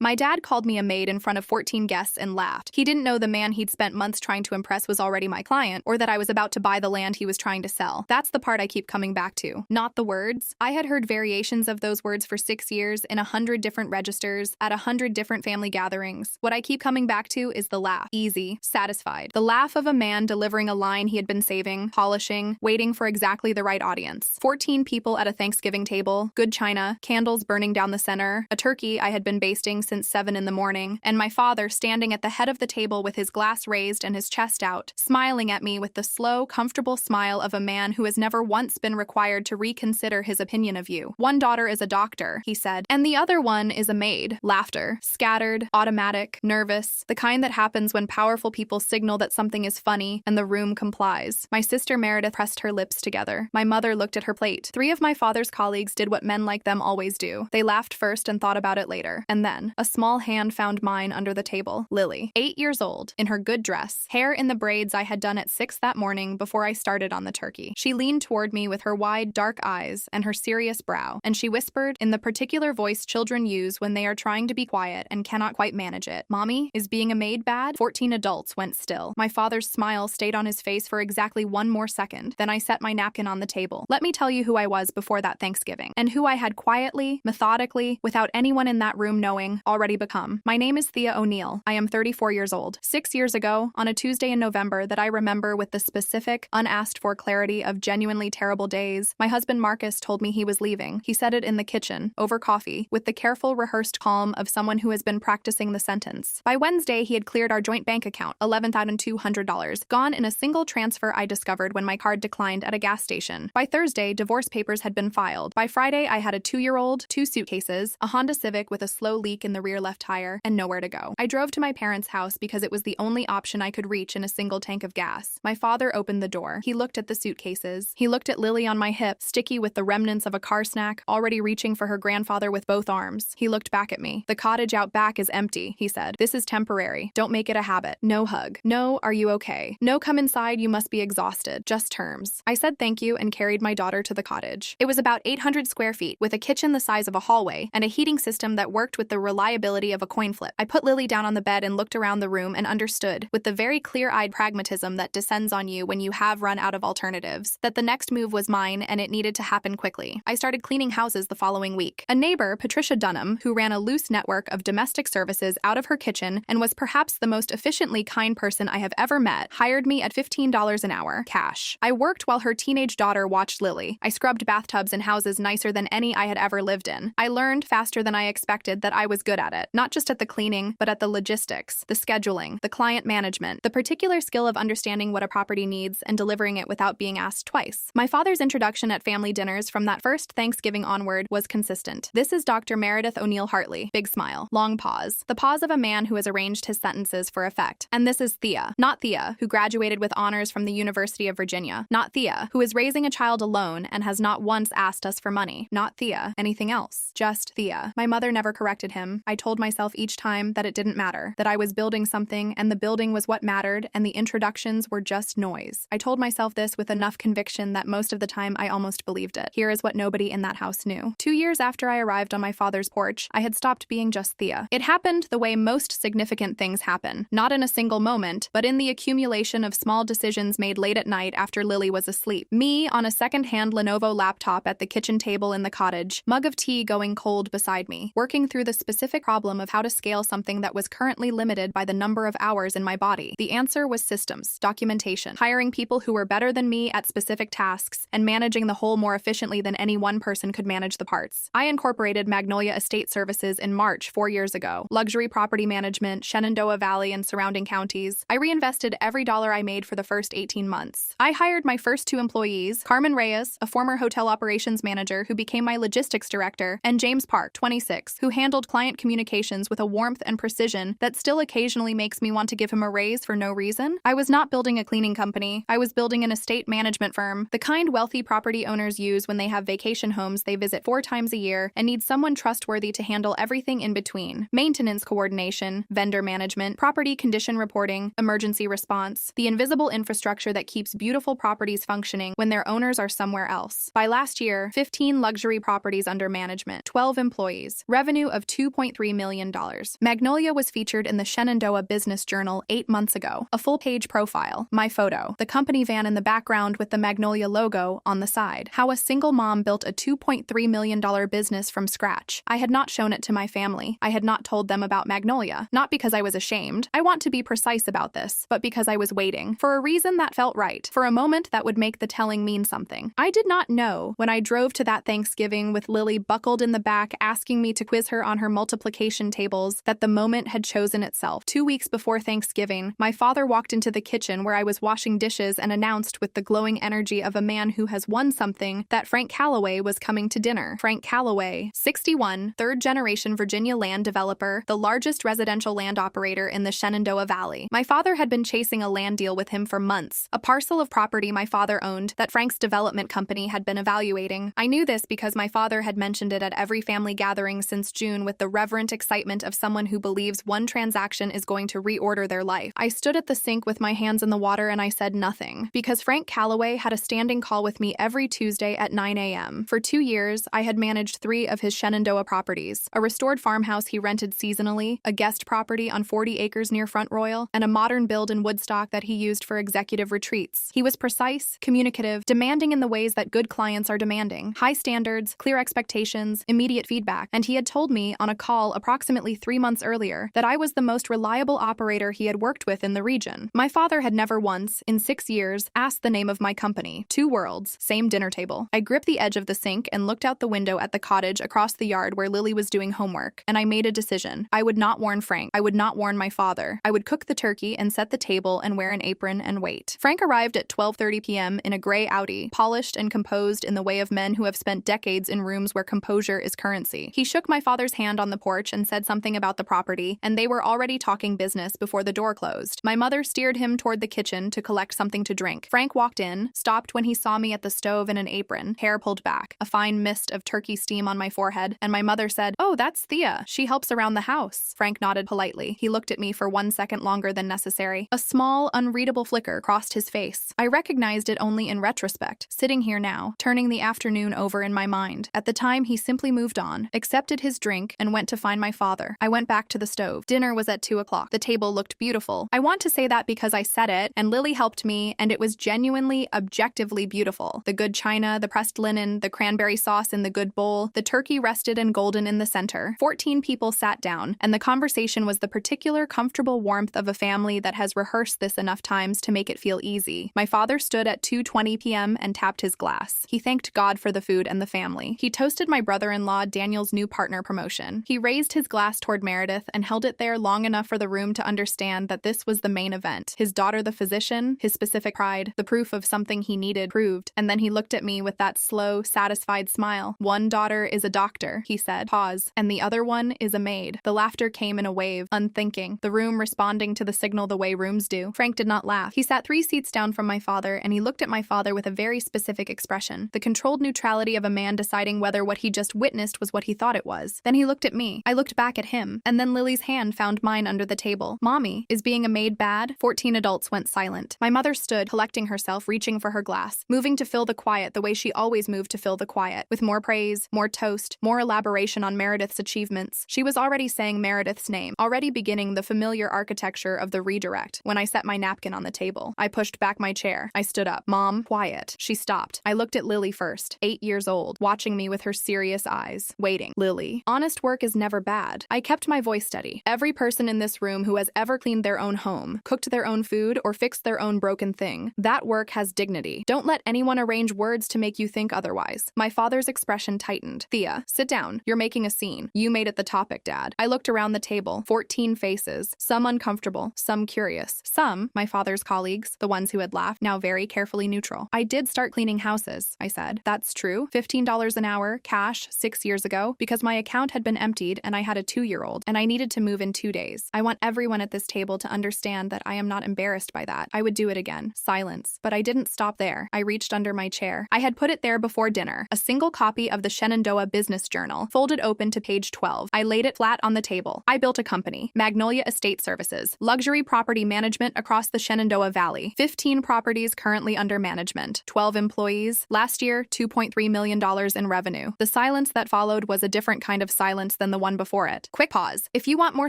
My dad called me a maid in front of 14 guests and laughed. He didn't know the man he'd spent months trying to impress was already my client, or that I was about to buy the land he was trying to sell. That's the part I keep coming back to, not the words. I had heard variations of those words for 6 years in 100 different registers at 100 different family gatherings. What I keep coming back to is the laugh. Easy, satisfied. The laugh of a man delivering a line he had been saving, polishing, waiting for exactly the right audience. 14 people at a Thanksgiving table, good china, candles burning down the center, a turkey I had been basting since 7 in the morning, and my father standing at the head of the table with his glass raised and his chest out, smiling at me with the slow, comfortable smile of a man who has never once been required to reconsider his opinion of you. One daughter is a doctor, he said, and the other one is a maid. Laughter. Scattered, automatic, nervous, the kind that happens when powerful people signal that something is funny and the room complies. My sister Meredith pressed her lips together. My mother looked at her plate. 3 of my father's colleagues did what men like them always do. They laughed first and thought about it later. And then, a small hand found mine under the table. Lily, 8 years old, in her good dress, hair in the braids I had done at 6 that morning before I started on the turkey. She leaned toward me with her wide, dark eyes and her serious brow, and she whispered, in the particular voice children use when they are trying to be quiet and cannot quite manage it, "Mommy, is being a maid bad?" 14 adults went still. My father's smile stayed on his face for exactly 1 more second. Then I set my napkin on the table. Let me tell you who I was before that Thanksgiving, and who I had quietly, methodically, without anyone in that room knowing, already become. My name is Thea O'Neill. I am 34 years old. 6 years ago, on a Tuesday in November that I remember with the specific, unasked-for clarity of genuinely terrible days, my husband Marcus told me he was leaving. He said it in the kitchen, over coffee, with the careful, rehearsed calm of someone who has been practicing the sentence. By Wednesday, he had cleared our joint bank account, $11,200, gone in a single transfer I discovered when my card declined at a gas station. By Thursday, divorce papers had been filed. By Friday, I had a 2-year-old, 2 suitcases, a Honda Civic with a slow leak in the rear left tire, and nowhere to go. I drove to my parents' house because it was the only option I could reach in a single tank of gas. My father opened the door. He looked at the suitcases. He looked at Lily on my hip, sticky with the remnants of a car snack, already reaching for her grandfather with both arms. He looked back at me. "The cottage out back is empty," he said. "This is temporary. Don't make it a habit. No hug. No, are you okay? No, come inside, you must be exhausted. Just terms." I said thank you and carried my daughter to the cottage. It was about 800 square feet, with a kitchen the size of a hallway, and a heating system that worked with the reliability of a coin flip. I put Lily down on the bed and looked around the room and understood, with the very clear-eyed pragmatism that descends on you when you have run out of alternatives, that the next move was mine and it needed to happen quickly. I started cleaning houses the following week. A neighbor, Patricia Dunham, who ran a loose network of domestic services out of her kitchen and was perhaps the most efficiently kind person I have ever met, hired me at $15 an hour, cash. I worked while her teenage daughter watched Lily. I scrubbed bathtubs in houses nicer than any I had ever lived in. I learned faster than I expected that I was good at it, not just at the cleaning, but at the logistics, the scheduling, the client management, the particular skill of understanding what a property needs and delivering it without being asked twice. My father's introduction at family dinners from that first Thanksgiving onward was consistent. "This is Dr. Meredith O'Neill Hartley." Big smile. Long pause. The pause of a man who has arranged his sentences for effect. "And this is Thea." Not Thea, who graduated with honors from the University of Virginia. Not Thea, who is raising a child alone and has not once asked us for money. Not Thea. Anything else. Just Thea. My mother never corrected him. I told myself each time that it didn't matter, that I was building something and the building was what mattered and the introductions were just noise. I told myself this with enough conviction that most of the time I almost believed it. Here is what nobody in that house knew. 2 years after I arrived on my father's porch, I had stopped being just Thea. It happened the way most significant things happen, not in a single moment, but in the accumulation of small decisions made late at night after Lily was asleep. Me on a second-hand Lenovo laptop at the kitchen table in the cottage, mug of tea going cold beside me, working through the specific problem of how to scale something that was currently limited by the number of hours in my body. The answer was systems, documentation, hiring people who were better than me at specific tasks, and managing the whole more efficiently than any one person could manage the parts. I incorporated Magnolia Estate Services in March 4 years ago. Luxury property management, Shenandoah Valley and surrounding counties. I reinvested every dollar I made for the first 18 months. I hired my first 2 employees, Carmen Reyes, a former hotel operations manager who became my logistics director, and James Park, 26, who handled client communications with a warmth and precision that still occasionally makes me want to give him a raise for no reason. I was not building a cleaning company. I was building an estate management firm, the kind wealthy property owners use when they have vacation homes they visit 4 times a year and need someone trustworthy to handle everything in between. Maintenance coordination, vendor management, property condition reporting, emergency response, the invisible infrastructure that keeps beautiful properties functioning when their owners are somewhere else. By last year, 15 luxury properties under management, 12 employees, revenue of $2.3 $2.3 million. Magnolia was featured in the Shenandoah Business Journal 8 months ago. A full-page profile. My photo. The company van in the background with the Magnolia logo on the side. How a single mom built a $2.3 million business from scratch. I had not shown it to my family. I had not told them about Magnolia. Not because I was ashamed. I want to be precise about this, but because I was waiting. For a reason that felt right. For a moment that would make the telling mean something. I did not know when I drove to that Thanksgiving with Lily buckled in the back asking me to quiz her on her multiplication tables that the moment had chosen itself. 2 weeks before Thanksgiving, my father walked into the kitchen where I was washing dishes and announced with the glowing energy of a man who has won something that Frank Callaway was coming to dinner. Frank Callaway, 61, third-generation Virginia land developer, the largest residential land operator in the Shenandoah Valley. My father had been chasing a land deal with him for months, a parcel of property my father owned that Frank's development company had been evaluating. I knew this because my father had mentioned it at every family gathering since June with the reverent excitement of someone who believes one transaction is going to reorder their life. I stood at the sink with my hands in the water and I said nothing, because Frank Callaway had a standing call with me every Tuesday at 9 a.m. For 2 years, I had managed 3 of his Shenandoah properties, a restored farmhouse he rented seasonally, a guest property on 40 acres near Front Royal, and a modern build in Woodstock that he used for executive retreats. He was precise, communicative, demanding in the ways that good clients are demanding, high standards, clear expectations, immediate feedback, and he had told me on a call approximately 3 months earlier that I was the most reliable operator he had worked with in the region. My father had never once, in 6 years, asked the name of my company. 2 worlds, same dinner table. I gripped the edge of the sink and looked out the window at the cottage across the yard where Lily was doing homework, and I made a decision. I would not warn Frank. I would not warn my father. I would cook the turkey and set the table and wear an apron and wait. Frank arrived at 12:30 p.m. in a gray Audi, polished and composed in the way of men who have spent decades in rooms where composure is currency. He shook my father's hand on the porch and said something about the property, and they were already talking business before the door closed. My mother steered him toward the kitchen to collect something to drink. Frank walked in, stopped when he saw me at the stove in an apron, hair pulled back, a fine mist of turkey steam on my forehead, and my mother said, "Oh, that's Thea. She helps around the house." Frank nodded politely. He looked at me for 1 second longer than necessary. A small, unreadable flicker crossed his face. I recognized it only in retrospect, sitting here now, turning the afternoon over in my mind. At the time, he simply moved on, accepted his drink, and went to find my father. I went back to the stove. Dinner was at 2 o'clock. The table looked beautiful. I want to say that because I said it, and Lily helped me, and it was genuinely, objectively beautiful. The good china, the pressed linen, the cranberry sauce in the good bowl, the turkey rested and golden in the center. 14 people sat down, and the conversation was the particular comfortable warmth of a family that has rehearsed this enough times to make it feel easy. My father stood at 2:20 p.m. and tapped his glass. He thanked God for the food and the family. He toasted my brother-in-law Daniel's new partner promotion. He raised his glass toward Meredith and held it there long enough for the room to understand that this was the main event. His daughter the physician, his specific pride, the proof of something he needed proved, and then he looked at me with that slow, satisfied smile. "One daughter is a doctor," he said. Pause. "And the other one is a maid." The laughter came in a wave, unthinking, the room responding to the signal the way rooms do. Frank did not laugh. He sat 3 seats down from my father, and he looked at my father with a very specific expression, the controlled neutrality of a man deciding whether what he just witnessed was what he thought it was. Then he looked at me. I looked back at him, and then Lily's hand found mine under the table. "Mommy, is being a maid bad?" 14 adults went silent. My mother stood, collecting herself, reaching for her glass, moving to fill the quiet the way she always moved to fill the quiet, with more praise, more toast, more elaboration on Meredith's achievements. She was already saying Meredith's name, already beginning the familiar architecture of the redirect, when I set my napkin on the table. I pushed back my chair. I stood up. "Mom, quiet." She stopped. I looked at Lily first, 8 years old, watching me with her serious eyes, waiting. "Lily, honest work is never bad." I kept my voice steady. "Every person in this room who has ever cleaned their own home, cooked their own food, or fixed their own broken thing, that work has dignity. Don't let anyone arrange words to make you think otherwise." My father's expression tightened. "Thea, sit down. You're making a scene. You made it the topic, Dad." I looked around the table. 14 faces, some uncomfortable, some curious, some, my father's colleagues, the ones who had laughed, now very carefully neutral. "I did start cleaning houses," I said. "That's true. $15 an hour, cash, 6 years ago, because my account had been emptied and I had a 2-year-old, and I needed to move in 2 days. I want everyone at this table to understand that I am not embarrassed by that. I would do it again." Silence. But I didn't stop there. I reached under my chair. I had put it there before dinner, a single copy of the Shenandoah Business Journal, folded open to page 12. I laid it flat on the table. I built a company, Magnolia Estate Services, luxury property management across the Shenandoah Valley, 15 properties currently under management, 12 employees, last year $2.3 million in revenue. The silence that followed was a different kind of silence than the one before it. Quick pause. If you want more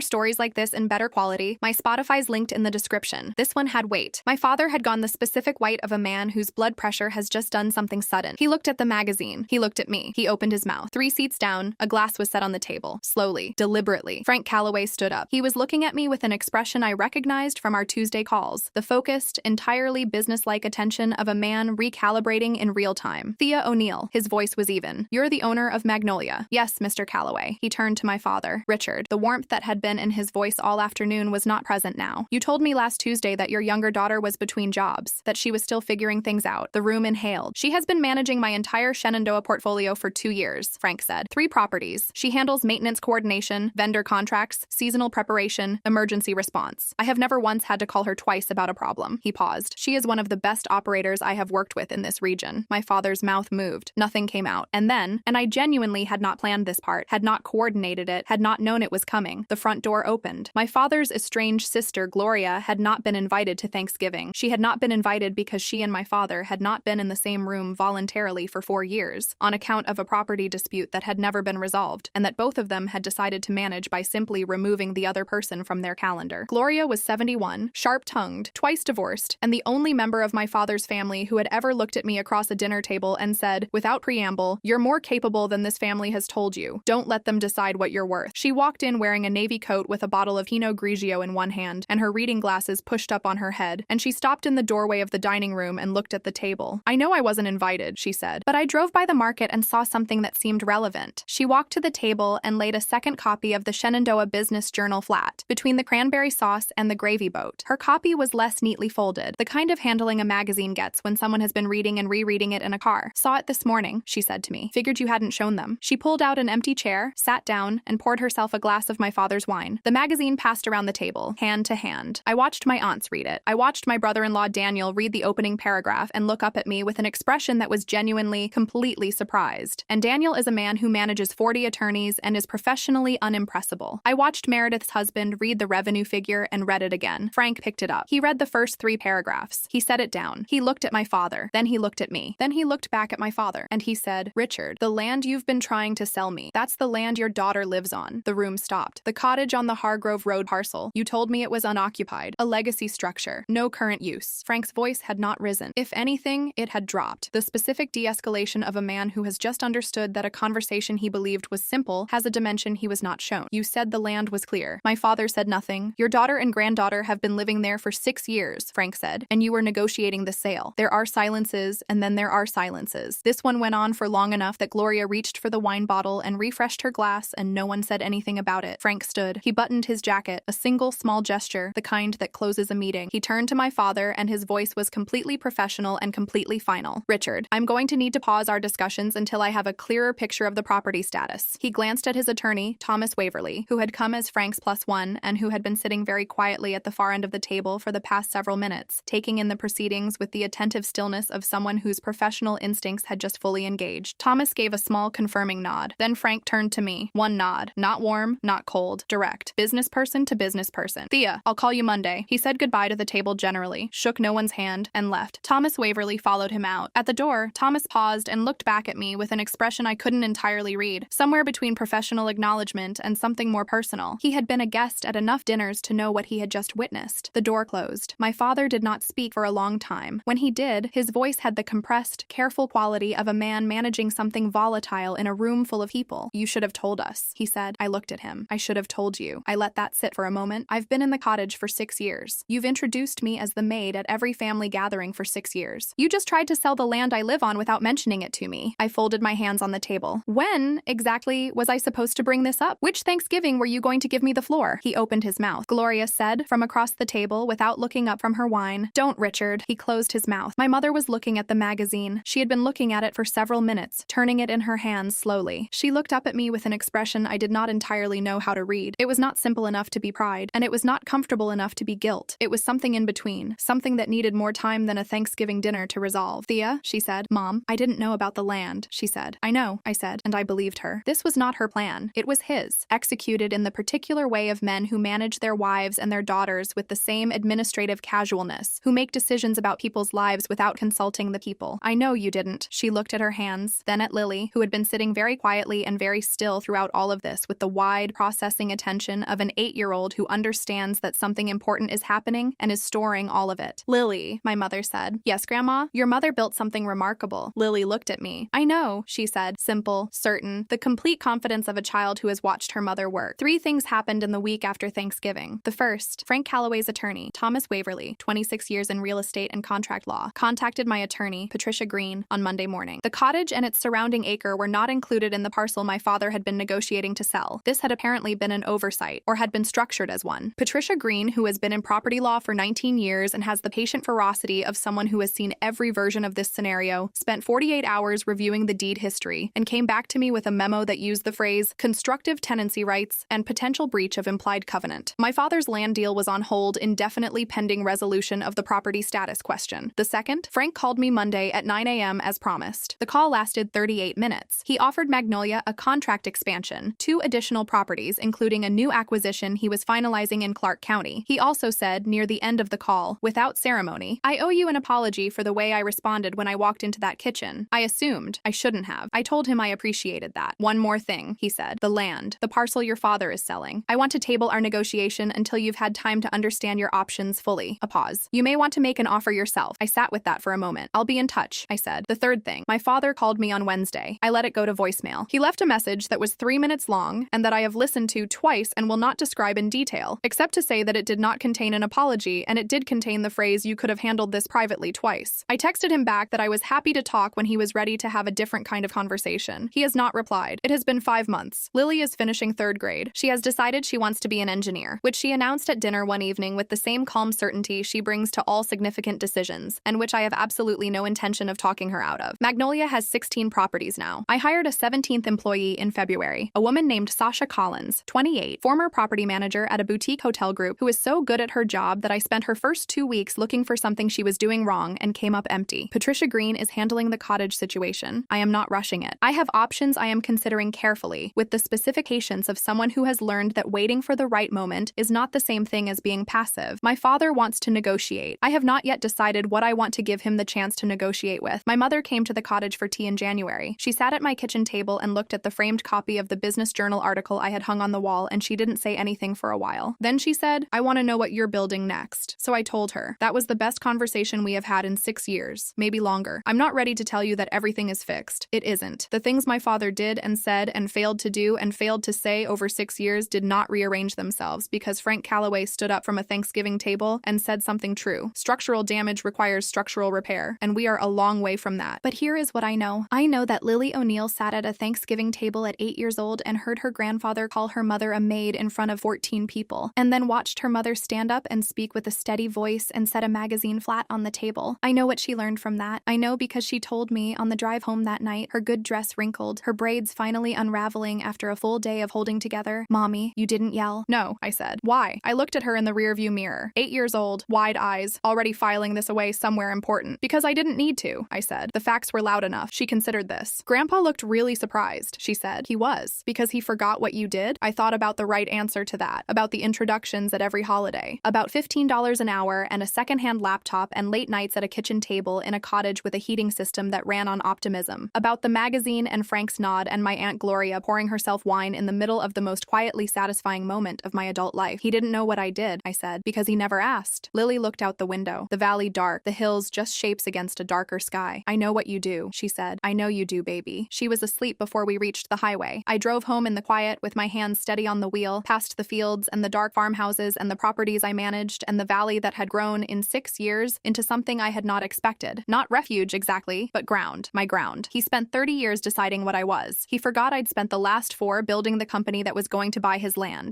stories like this in better quality, my Spotify's linked in the description. This one had weight. My father had gone the specific weight of a man whose blood pressure has just done something sudden. He looked at the magazine. He looked at me. He opened his mouth. 3 seats down, a glass was set on the table. Slowly, deliberately, Frank Calloway stood up. He was looking at me with an expression I recognized from our Tuesday calls. The focused, entirely businesslike attention of a man recalibrating in real time. Thea O'Neill. His voice was even. You're the owner of Magnolia. Yes, Mr. Calloway. He turned to my father. Richard. The warmth that had been in his voice all afternoon was not present now. You told me last Tuesday that your younger daughter was between jobs, that she was still figuring things out. The room inhaled. She has been managing my entire Shenandoah portfolio for 2 years, Frank said. 3 properties. She handles maintenance coordination, vendor contracts, seasonal preparation, emergency response. I have never once had to call her twice about a problem. He paused. She is one of the best operators I have worked with in this region. My father's mouth moved. Nothing came out. And then, and I genuinely had not planned this part, had not coordinated it, had not known it was coming, the front door opened. My father's estranged sister, Gloria, had not been invited to Thanksgiving. She had not been invited because she and my father had not been in the same room voluntarily for 4 years, on account of a property dispute that had never been resolved, and that both of them had decided to manage by simply removing the other person from their calendar. Gloria was 71, sharp-tongued, twice divorced, and the only member of my father's family who had ever looked at me across a dinner table and said, without preamble, "You're more capable than this family has told you. Don't let them decide what you're worth." She walked in wearing a navy coat with a bottle of Pinot Grigio in one hand and her reading glasses pushed up on her head, and she stopped in the doorway of the dining room and looked at the table. "I know I wasn't invited," she said, "but I drove by the market and saw something that seemed relevant." She walked to the table and laid a second copy of the Shenandoah Business Journal flat, between the cranberry sauce and the gravy boat. Her copy was less neatly folded, the kind of handling a magazine gets when someone has been reading and rereading it in a car. "Saw it this morning," she said to me. "Figured you hadn't shown them." She pulled out an empty chair, sat down, and poured herself a glass of my father's wine. The magazine passed around the table, hand to hand. I watched my aunts read it. I watched my brother-in-law Daniel read the opening paragraph and look up at me with an expression that was genuinely, completely surprised. And Daniel is a man who manages 40 attorneys and is professionally unimpressible. I watched Meredith's husband read the revenue figure and read it again. Frank picked it up. He read the first 3 paragraphs. He set it down. He looked at my father. Then he looked at me. Then he looked back at my father. And he said, "Richard, the land you've been trying to sell me, that's the land your daughter lives on." The room stopped. "The cottage on the Hargrove Road parcel. You told me it was unoccupied. A legacy structure. No current use." Frank's voice had not risen. If anything, it had dropped. The specific de-escalation of a man who has just understood that a conversation he believed was simple has a dimension he was not shown. "You said the land was clear." My father said nothing. "Your daughter and granddaughter have been living there for 6 years, Frank said, "and you were negotiating the sale. There are silences, and then there are silences." This one went on for long enough that Gloria reached for the wine bottle and refreshed her glass, and no one said anything about it. Frank stood. He buttoned his jacket, a single small gesture, the kind that closes a meeting. He turned to my father, and his voice was completely professional and completely final. "Richard, I'm going to need to pause our discussions until I have a clearer picture of the property status." He glanced at his attorney, Thomas Waverly, who had come as Frank's +1 and who had been sitting very quietly at the far end of the table for the past several minutes, taking in the proceedings with the attentive stillness of someone whose professional instincts had just fully engaged. Thomas gave a small confirming nod. Then Frank turned to me. One nod. Not warm, not cold. Direct. Business person to business person. "Thea, I'll call you Monday." He said goodbye to the table generally, shook no one's hand, and left. Thomas Waverly followed him out. At the door, Thomas paused and looked back at me with an expression I couldn't entirely read, somewhere between professional acknowledgement and something more personal. He had been a guest at enough dinners to know what he had just witnessed. The door closed. My father did not speak for a long time. When he did, his voice had the compressed, careful quality of a man managing something volatile in a room full of people. "You should have told us," he said. I looked at him. "I should have told you." I let that sit for a moment. "I've been in the cottage for 6 years. You've introduced me as the maid at every family gathering for 6 years. You just tried to sell the land I live on without mentioning it to me." I folded my hands on the table. "When, exactly, was I supposed to bring this up? Which Thanksgiving were you going to give me the floor?" He opened his mouth. Gloria said, from across the table, without looking up from her wine, "Don't, Richard." He closed his mouth. My mother was looking at the magazine. She had been looking at it for several minutes, turning it in her hands slowly. She looked up at me with an expression I did not entirely know how to read. It was not simple enough to be pride, and it was not comfortable enough to be guilt. It was something in between, something that needed more time than a Thanksgiving dinner to resolve. "Thea," she said. "Mom, I didn't know about the land," she said. "I know," I said, and I believed her. This was not her plan. It was his, executed in the particular way of men who manage their wives and their daughters with the same administrative casualness, who make decisions about people's lives without consulting the people. "I know you didn't." She looked at her hands, then at Lily, who had been sitting very quietly and very still throughout all all of this with the wide, processing attention of an 8-year-old who understands that something important is happening and is storing all of it. "Lily," my mother said. "Yes, Grandma? Your mother built something remarkable." Lily looked at me. "I know," she said, simple, certain, the complete confidence of a child who has watched her mother work. 3 things happened in the week after Thanksgiving. The first, Frank Calloway's attorney, Thomas Waverly, 26 years in real estate and contract law, contacted my attorney, Patricia Green, on Monday morning. The cottage and its surrounding acre were not included in the parcel my father had been negotiating to sell. This had apparently been an oversight, or had been structured as one. Patricia Green, who has been in property law for 19 years and has the patient ferocity of someone who has seen every version of this scenario, spent 48 hours reviewing the deed history and came back to me with a memo that used the phrase constructive tenancy rights and potential breach of implied covenant. My father's land deal was on hold indefinitely pending resolution of the property status question. The second, Frank called me Monday at 9 a.m. as promised. The call lasted 38 minutes. He offered Magnolia a contract expansion, 2 additional properties, including a new acquisition he was finalizing in Clark County. He also said, near the end of the call, without ceremony, "I owe you an apology for the way I responded when I walked into that kitchen. I assumed. I shouldn't have." I told him I appreciated that. "One more thing," he said. "The land. The parcel your father is selling. I want to table our negotiation until you've had time to understand your options fully." A pause. "You may want to make an offer yourself." I sat with that for a moment. "I'll be in touch," I said. The third thing. My father called me on Wednesday. I let it go to voicemail. He left a message that was 3 minutes long and that I have listened to twice and will not describe in detail, except to say that it did not contain an apology and it did contain the phrase, "You could have handled this privately," twice. I texted him back that I was happy to talk when he was ready to have a different kind of conversation. He has not replied. It has been 5 months. Lily is finishing 3rd grade. She has decided she wants to be an engineer, which she announced at dinner one evening with the same calm certainty she brings to all significant decisions, and which I have absolutely no intention of talking her out of. Magnolia has 16 properties now. I hired a 17th employee in February, a woman named Sasha Collins, 28, former property manager at a boutique hotel group who is so good at her job that I spent her first 2 weeks looking for something she was doing wrong and came up empty. Patricia Green is handling the cottage situation. I am not rushing it. I have options I am considering carefully, with the specifications of someone who has learned that waiting for the right moment is not the same thing as being passive. My father wants to negotiate. I have not yet decided what I want to give him the chance to negotiate with. My mother came to the cottage for tea in January. She sat at my kitchen table and looked at the framed copy of the Business Journal article I had hung on the wall, and she didn't say anything for a while. Then she said, "I want to know what you're building next." So I told her. That was the best conversation we have had in 6 years, maybe longer. I'm not ready to tell you that everything is fixed. It isn't. The things my father did and said and failed to do and failed to say over 6 years did not rearrange themselves because Frank Calloway stood up from a Thanksgiving table and said something true. Structural damage requires structural repair, and we are a long way from that. But here is what I know. I know that Lily O'Neill sat at a Thanksgiving table at 8 years old and heard her grandfather call her mother a maid in front of 14 people, and then watched her mother stand up and speak with a steady voice and set a magazine flat on the table. I know what she learned from that. I know because she told me on the drive home that night, her good dress wrinkled, her braids finally unraveling after a full day of holding together. "Mommy, you didn't yell." "No," I said. "Why?" I looked at her in the rearview mirror. 8 years old, wide eyes, already filing this away somewhere important. "Because I didn't need to," I said. "The facts were loud enough." She considered this. "Grandpa looked really surprised," she said. "He was. Because he forgot what you did?" I thought about the right answer to that, about the introductions at every holiday, about $15 an hour and a secondhand laptop and late nights at a kitchen table in a cottage with a heating system that ran on optimism, about the magazine and Frank's nod and my Aunt Gloria pouring herself wine in the middle of the most quietly satisfying moment of my adult life. "He didn't know what I did," I said, "because he never asked." Lily looked out the window. The valley dark, the hills just shapes against a darker sky. "I know what you do," she said. "I know you do, baby." She was asleep before we reached the highway. I drove home in the quiet with my hands steady on the wheel, past the fields and the dark farmhouses and the properties I managed and the valley that had grown in 6 years into something I had not expected. Not refuge exactly, but ground. My ground. He spent 30 years deciding what I was. He forgot I'd spent the last 4 building the company that was going to buy his land.